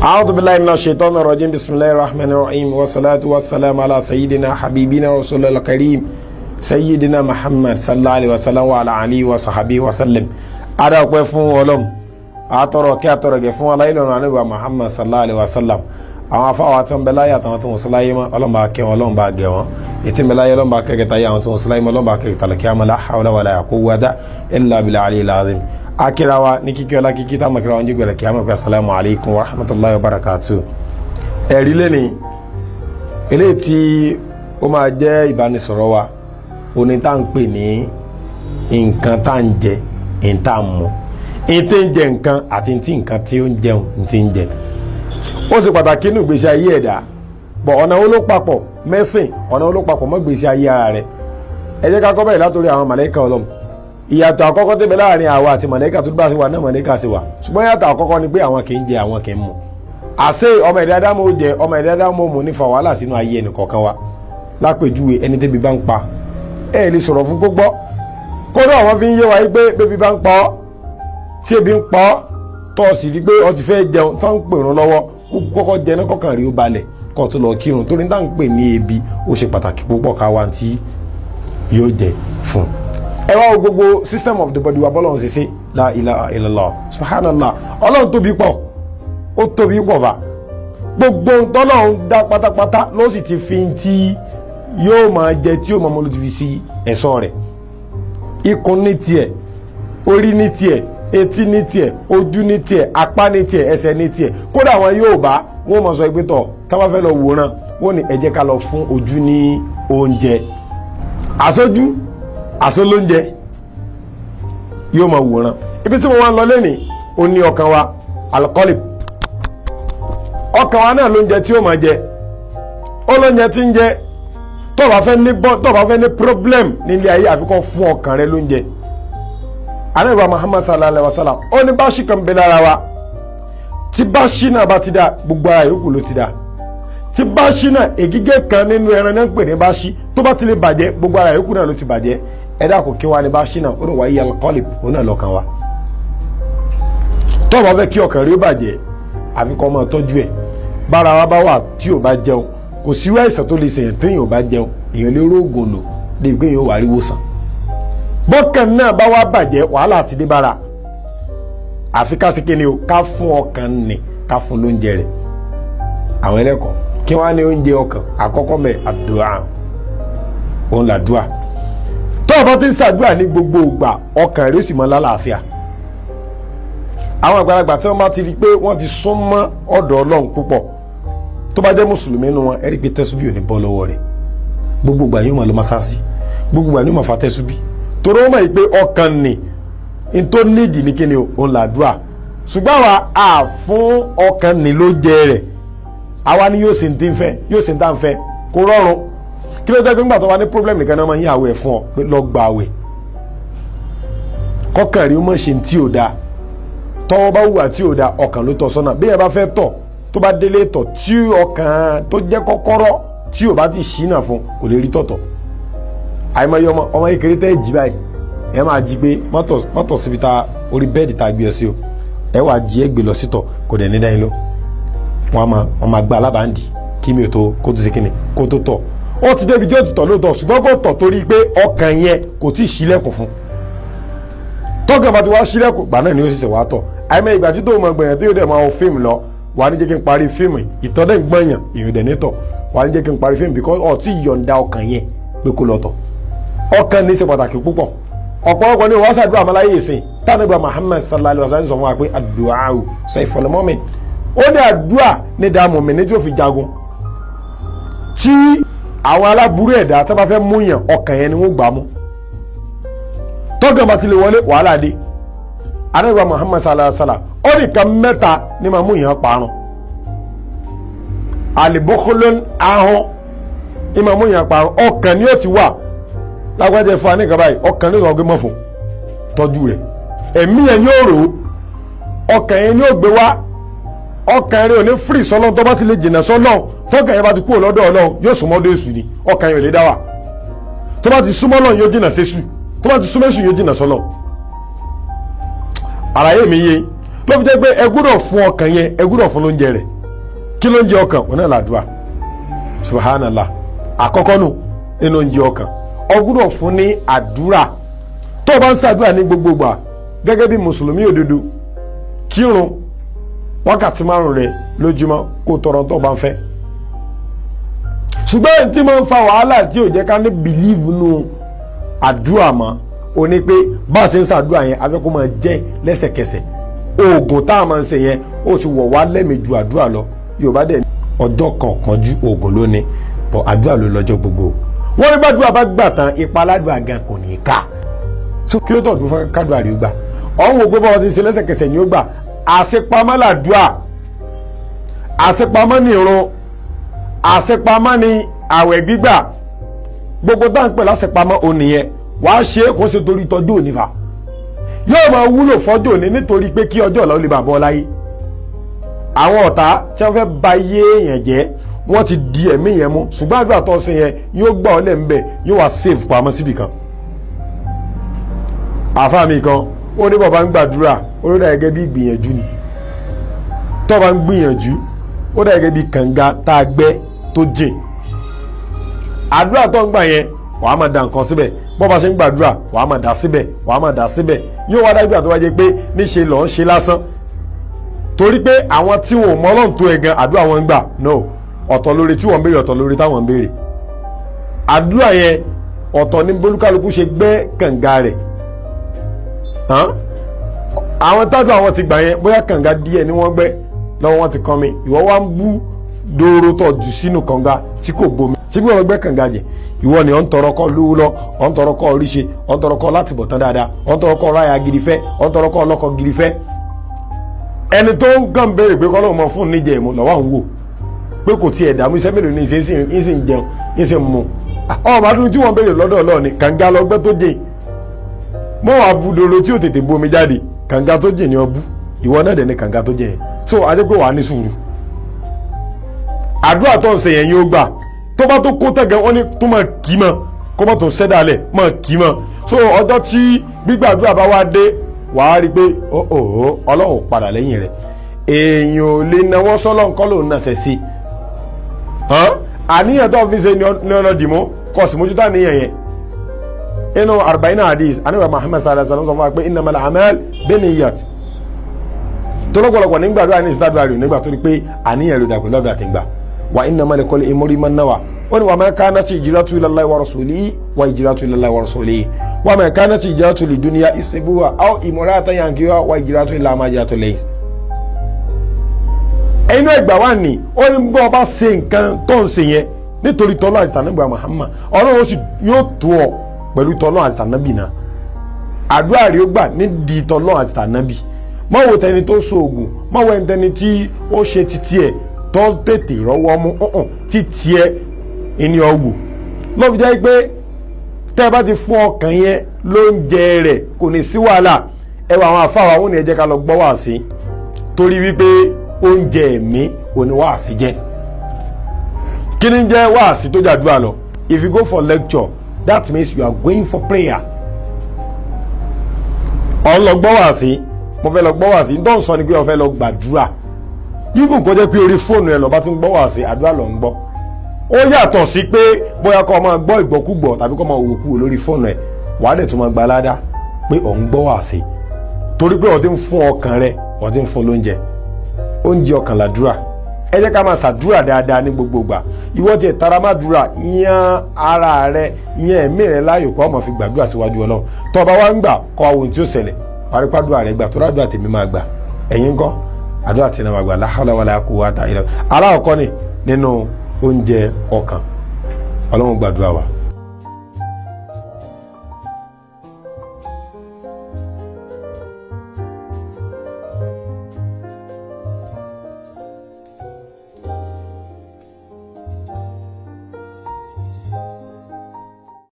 أعوذ بالله من الشيطان الرجيم بسم الله الرحمن الرحيم والصلاة والسلام على سيدنا حبيبنا رسول الله الكريم سيدنا محمد صلى الله عليه وسلم وعلى آله وصحبه وسلم ada ọpẹ́ fún Ọlọ́run atọrọ kí atọrọ gẹ́ fún alaylo anabi Muhammad sallallahu alaihi wasallam àwọn afawa ton belaya tan ton sulaye mo Ọlọ́run bá kẹ́ wọn Ọlọ́run bá gẹ́ wọn iti belaya Ọlọ́run bá kẹ́ ta ya wọn ton sulaye mo Ọlọ́run bá kẹ́ ta la kiyama la hawla wala quwwata illa billahi alazim akirawa ní kíkí ọlá kíkí tá makira wọn jigbere kiyama pé assalamu alaikum wa rahmatullahi wa barakatuh ẹ̀rí leni ele tí ó máa jẹ́ ìbánisọ̀rọ̀ wa oni tá ń pè ní nǹkan tá ń jẹ ìta mú ìtí ń jẹ nǹkan àti ìtí nǹkan tí ó ń jẹun ìtí ń jẹ ó sì pàtàkì nínú ìgbésí ayé ẹ̀dá bọ̀ ọ̀nà olópapọ̀ mẹ́sìn ọ̀nà olópapọ̀ mọ́ ìgbésí ayé ara rẹ̀ ẹ jẹ́ ká kọ́ bẹ̀rẹ̀ látòrí àwọn màlẹ́kà Ọlọ́run ìyàtọ̀ àkọ́kọ́ tó bẹ láàrin àwa àti màlẹ́kà tó bá sí wa náà màlẹ́kà sí wa ṣùgbọ́n ìyàtọ̀ àkọ́kọ́ ni pé àwọn kì í jẹ àwọn kì í mu àṣé ọmọ ẹ̀dá dámọ̀ ó jẹ ọmọ ẹ̀dá dámọ̀ ó mu ní fa wàhálà sínú ayé ẹnì kọ̀ọ̀kan wa lápèjúwe ẹni tẹ́bi bá ń pa ẹ lè sọ̀rọ̀ fún gbogbo kódà àwọn fi ń yé wa pé bébí bá ń pa ọ́ tí ebi ń pa ọ́ tọ́ sì rí pé ọ ti fẹ́ jẹun tán ń pèrún lọ́wọ́ kọ́kọ́ jẹ náà kọ́kàn rí ó balẹ̀ kọ́ tó lọ kírun torí tá ń pè ní ebi ó ṣe pàtàkì púpọ̀ ká wá tí yóò jẹ fún ẹ wá wo gbogbo system of the body wa bọ́lọ́run ṣe ṣe la ilaha illallah subhanallah Ọlọ́run tóbi pọ̀ ó tóbi pọ̀ bá gbogbo tọ́lọ́run dá pátápátá ló sì ti fi tí yóò máa jẹ tí yóò máa mọ́ ló ti fi sí ẹ̀ṣọ́ rẹ̀ ikùn ní tiẹ̀ orí ní tiẹ̀ etí ní tiẹ̀ ojú ní tiẹ̀ apá ní tiẹ̀ ẹsẹ̀ ní tiẹ̀ kódà àwọn yóò bá wọ́n mọ̀ sọ pé tọ̀ ká bá fẹ́ lọ wòran wọ́n ní ẹ jẹ́ ká lọ fún ojú ní oúnjẹ àsójú àsólóúnjẹ yóò máa wòran ibi tí mo wá ń lọ lẹ́nìí ó ní ọkàn wa alqalb ọkàn wa náà lóúnjẹ tí ó máa jẹ ó lóúnjẹ tí ń jẹ tó bá fẹ́ ní problem nílé ayé àfikọ́ fún ọkàn rẹ lóúnjẹ Ànábì Muhammad sallallahu alaihi wasallam ó ní báṣí kan bẹ lára wa tí báṣí náà bá ti dá gbogbo ara yòókù ló ti dá tí báṣí náà ègígé kan nínú ẹran náà ń pè ní báṣí tó bá ti lè bàjẹ́ gbogbo ara yòókù náà ló ti bàjẹ́ ẹ̀dá kò kí wa ní báṣí náà ó ní wáyé alqalb ó náà lọ́kàn wa tó bá fẹ́ kí ọkàn rí bàjẹ́ àfikọ́ máa tọ́jú ẹ̀ bára wa bá wà tí ò bá jẹun kò sí àìsàn tó lè ṣèyàn téèyàn ò bá jẹun èèyàn lè rógùn lò lè gbé èèyàn wà rí wòsàn bọ́kàn náà bá wá bàjẹ́ wàhálà ti dé bára àfi ká sí kí ni o ká fún ọkàn nì ká fún lóúnjẹ rẹ̀ àwọn ẹlẹ́kọ̀ọ́ kí wọ́n á ní oúnjẹ ọkàn àkọ́kọ́ mẹ́ àdúrà òun làdúrà tó o bá ti ń ṣàdúrà ní gbogbo ìgbà ọkàn rẹ̀ ó sì mọ́ lálàáfíà àwọn àgbàlagbà tí wọ́n bá ti rí pé wọ́n ti sún mọ́ ọ̀dọ̀ Ọlọ́run púpọ̀ tó bá jẹ́ mùsùlùmí nínú wọn ẹ̀rí pé tẹ́sùbí ò ní bọ́ lọ́wọ́ rẹ̀ gbogbo ìgbà yóò máa lọ mọ́sáàsì gbogbo ìgbà yóò máa fa tẹ́sùbí torí wọ́n mọ̀ pé ọkàn ni n tó nídìí ní kíni òun làdúrà ṣùgbọ́n àwa à fún ọkàn ni ló jẹ rẹ̀ àwa ni yóò sì ń tí ń fẹ́ yóò sì ń tá ń fẹ́ kó rọrùn kí ló dé pé nígbà tó wà ní problem nìkan náà máa ń yí àwẹ̀ fún ọ pé lọ gba àwẹ̀ kọkàn rí ó mọ̀ ṣe tí ò dáa tọ́wọ́ bá wùwà tí ò dáa ọkàn ló tọ́ sọ́nà bí ẹ bá fẹ́ tọ̀ tó bá délé tọ̀ tí ọkàn tó jẹ́ kọ́kọ́rọ́ tí ò bá ti ṣínà fún kò lè rí tọ̀tọ̀ àìmọye ọmọ kékeré tẹ́ jí báyìí ẹ máa jí pé mọ́tọ̀ síbi ta orí bẹ́ẹ̀dì ta gbé ọ sí o ẹ wà jí ẹ gbé lọ sítọ̀ kò dẹ̀ ní dáyìn lọ wọn máa gba alábàáǹdì kí mi ò tó kó tó ṣe kíni kó tó tọ̀ ó ti débi tí ó ti tọ̀ lóòótọ́ ṣùgbọ́n kó tọ̀ torí pé ọkàn yẹn kò tí ì ṣílẹ̀kùn fún tọ́kàn bá ti wá ṣílẹ̀kùn gbà náà ni ó sì ṣe wá tọ̀ àìmọ̀ ìgbà tí tó mọ̀ gbẹ̀yàn tí yóò dẹ̀ máa wo fíìmù lọ wà ní jẹ́ kí n parí fíìmù ìtọ́dẹ̀ ń gbọ̀nyàn èèyàn dẹ̀ nítọ̀ wà ní jẹ́ kí n parí fíìmù because ọ̀ tí yọ̀ǹda ọkàn yẹn pé kó lọ́tọ̀ ọkàn ní í ṣe pàtàkì púpọ̀ ọ̀pọ̀lọpọ̀ ní wọ́n ṣàdúrà àmàláyé ìsìn tánàbà Muhammad sallallahu alaihi wasallam sọ fún wa pé àdúà sayful mu'min ó ní àdúà ní dààmú mi ní tí ó fi jagun tí àwọn aláburú ẹ̀dá tó bá fẹ́ mú yàn ọkàn yẹn ni wọ́n gbà mú tọ́gàn bá ti lè wọlé wàhálà dé ànábì Muhammad sallallahu alaihi wasallam ó ní kan mẹ́ta ní máa mú yàn parun alìbọ́kọ́lọ́n ahọ́n ní máa mú yàn parun ọkàn ni ó ti wà lágbàjẹ́ fún aníkan báyìí ọkàn ní ọgbẹ́ mọ́fún tọ́jú rẹ̀ ẹ̀mí ẹ̀ ní òrò ọkàn yẹn ní ó gbé wá ọkàn rẹ̀ ò ní fírì sọ́lọ́ tó bá ti lè jìnà sọ́lọ́ tọ́kàn yẹn bá ti kúrò lọ́dọ̀ Ọlọ́run yóò súnmọ́ dé èṣù ni ọkàn yẹn ò lè dá wà tó bá ti súnmọ́ Ọlọ́run yóò jìnà sẹ́ṣù tó bá ti súnmọ́ èṣù yóò jìnà sọ́lọ́ àlàyé mi yé ló fi jẹ́ pé ẹ gbọ́dọ̀ fún ọkàn yẹn ẹ gbọ́dọ̀ fún lóúnjẹ rẹ̀ kí ló ń jẹ ọkàn wọn náà làdúrà subhanallah àkọ́kọ́ nù nínú oúnjẹ ọkàn ó gbọ́dọ̀ fún ní àdúrà tó o bá ń ṣàdúrà ní gbogbo gbà gẹ́gẹ́ bí mùsùlùmí òdodo kírun wákàtí 5 rẹ̀ lójúmọ́ kó tọrọ tó bá ń fẹ́ ṣùgbọ́n tí máa ń fa wàhálà tí ò jẹ́ ká ní bìlíìfù nù àdúrà mọ́ o ní pé bá a ṣe ń ṣàdúrà yẹn afẹ́ kó máa jẹ́ lẹ́sẹ̀kẹsẹ̀ oògùn tá a máa ń ṣe yẹn ó ti wọ̀ wá lẹ́mìí ju àdúrà lọ Yorùbá dẹ̀ ọjọ́ kọ̀ọ̀kan ju oògùn lónìí bọ̀ àdúrà ló lọ́jọ́ gbogbo wọ́n ní bàdúrà bá gbà tán ipa aládùúgbà gan kò ní í ká so kí ló tọ̀ tó fẹ́ kádùá rí ó gbà ọ̀hún wo gbogbo ọtí ṣe lẹ́sẹ̀kẹsẹ̀ ni ó gbà àṣepamọ́ làdúrà àṣepamọ́ ní ìrun àṣepamọ́ ní àwẹ̀ gbígbà gbogbo tá à ń pè láṣepamọ́ ònìyẹn wàá ṣe é kó ṣe torí tọ́jú òní fa yóò máa wúlò fọ́jọ́ òní nítorí pé kí ọjọ́ ọ̀la ó lè bà bọ́ láyé àwọn ọ̀tá tí wọ́n fẹ́ ba iye èèyàn jẹ́ wọ́n ti di ẹ̀mí yẹn mú ṣùgbọ́n àdúrà tó ṣe yẹn yóò gbà ọ́ lẹ́ńbẹ̀ yóò wá save pamọ́ síbì kan àfáà mi kan ó ní bàbá ń gbàdúrà ó ló dà gẹ́gẹ́ bí ìgbìyànjú ni tó bá ń gbìyànjú ó dà gẹ́gẹ́ bí kànga tá a gbẹ́ tó jìn àdúrà tó ń gbà yẹn wàá máa da nǹkan síbẹ̀ bó bá ṣe ń gbàdúrà wàá máa dà síbẹ̀ wàá máa dà síbẹ̀ yóò wá dájú àtọ́wá jẹ́ pé níṣe lọ́ọ́ ń ṣe lásán torí pé àwọn tí wọn ò mọ Ọlọ́run tó ẹ̀ gan àdúrà wọn ń gbà no ọ̀tọ̀ lórí tí wọ́n ń béèrè ọ̀tọ̀ lórí táwọn ń béèrè àdúrà yẹn ọ̀tọ̀ ní bólúkálukú ṣe gbẹ́ kànga rẹ̀ àwọn tájú àwọn ti gbà yẹn bóyá kànga díẹ̀ ni wọ́n gbẹ́ lọ́wọ́ wọn ti kàn mí ìwọ wá ń bú dòrò tọ̀ jù sínú kànga tí kò gbomi tí bí wọ́n gbẹ́ kànga jẹ ìwọ ni ọ̀ ń tọrọ kọ́ lówó lọ ọ̀ ń tọrọ kọ́ oríṣe ọ̀ ń tọrọ kọ́ láti bọ̀ tán dáadáa ọ̀ ń tọrọ kọ́ ráyà gidi fẹ́ ọ̀ ń tọrọ kọ́ ọlọ́kọ̀ gidi fẹ́ ẹni tó ń kàn béèrè pé kọ́lọ́ mọ fún níjẹ̀ ìmú lọ́wọ́ ń wò pé kò tiẹ̀ dààmú iṣẹ́ mélòó ní ìsìn jẹun ìsìn mu ọmọ adúlú tí wọ́n béèrè lọ́dọ̀ Ọlọ́run ni kànga lọ́gbẹ́ tó jẹ́ mọ́ wàá bu dòrò tí ò tètè bu omi jáde kànga tó jẹ́ ni ọbú ìwọ náà dẹ̀ ni kànga tó jẹ́ yẹn so adé pé wàá ní sùúrù àdúrà tó ń ṣe yẹn yóò gbà tó bá tó kó tẹ̀gẹ́ wọ́n ní tó máa kì í mọ́ kó má tó ṣẹ́dálẹ̀ máa kì í mọ́ so ọjọ́ tí gbígbàdúrà bá wá dé wàá rí i pé Ọlọ́run padà lẹ́yìn rẹ̀ èèyàn ò lè náwó sọ́lọ́ nǹkan lòun náà ṣẹ̀ sí àníyàn tó fi ṣe ní ọ̀nà dìmú kò sì mójútó àníyàn yẹn inú 40 hadith aníwà Muhammad sallallahu alaihi wasallam sọ fún wa pé innamal a'mal binniyat tó lọ́pọ̀lọpọ̀ nígbàdúrà ní ìsìtàdúrà rẹ̀ nígbà tó rí pé àníyàn ló dàpọ̀ lọ́dọ̀ àti gbà wa innamal likulli imri'in ma nawa ó ní wa ma kanat hijratuhu ila Allahi wa rasulihi wa hijratuhu ila Allahi wa rasulihi wa ma kanat hijratuhu lidunya yusibuha aw imra'atan yankihuha wa hijratuhu ila ma hajara ilayhi ẹnu ẹgbà wà ní ó ní bọ́ ọba ṣe nǹkan tó ń ṣe yẹn nítorí tọ́lọ́ àti tànàbí Muhammad Ọlọ́run sì yóò tó ọ pẹ̀lú tọ́lọ́ àti tànàbí náà àdúrà rí ó gbà nídìí tọ́lọ́ àti tànàbí mọ́ wo tẹni tó sóògùn mọ́ wo ẹni tí ó ṣe títí ẹ̀ tó tètè rọ́wọ́ mú títí ẹ̀ ìní ọ̀wù ló fi jẹ́ pé tẹ́ ẹ bá ti fún ọkàn yẹn lóúnjẹ rẹ̀ kò ní sí wàhálà ẹ wà àwọn àfáà wọn ní ẹ jẹ́ ká lọ gbọ́ wá sí torí wípé oúnjẹ ẹ̀mí òní wáàsí jẹ́ kí ni jẹ́ wáàsí tó jàdúrà lọ if you go for lecture that means you are going for prayer ọ̀n lọ gbọ́ wáàsí mo fẹ́ lọ gbọ́ wáàsí tó ń sọ ni pé o fẹ́ lọ gbàdúrà yíkùn kó jẹ́ pé orí fóònù ẹ̀ lọ bá ti ń gbọ́ wáàsí àdúrà lọ ń gbọ́ ó yàtọ̀ sí pé bóyá kó máa gbọ́ ìgbọ́kúgbọ̀ tàbí kó máa wò kú lórí fóònù ẹ̀ wàá dẹ̀ tún máa gba ládá pé ò ń gbọ́ wáàsí torí pé o ti ń fún ọkàn rẹ o ti ń fún lóúnjẹ oúnjẹ ọkàn làdúrà ẹ jẹ́ ká máa ṣàdúrà dáadáa ní gbogbo ìgbà ìwọ tiẹ̀ tara má dúrà yan ara rẹ yan ẹ̀mí rẹ láàyò kó máa fi gbàdúrà síwájú Ọlọ́run tó bá wá ń gbà kọ́ àwọn ohun tí ó ṣẹlẹ̀ parípàdúrà rẹ gbà tó rádùà tèmi máa gbà ẹ̀yin ńkọ́ àdúrà tèmi máa gbà la hawla wala quwwata illa billah aláwọ̀kọ́ ni nínú oúnjẹ ọkàn Ọlọ́run gbàdúrà wa.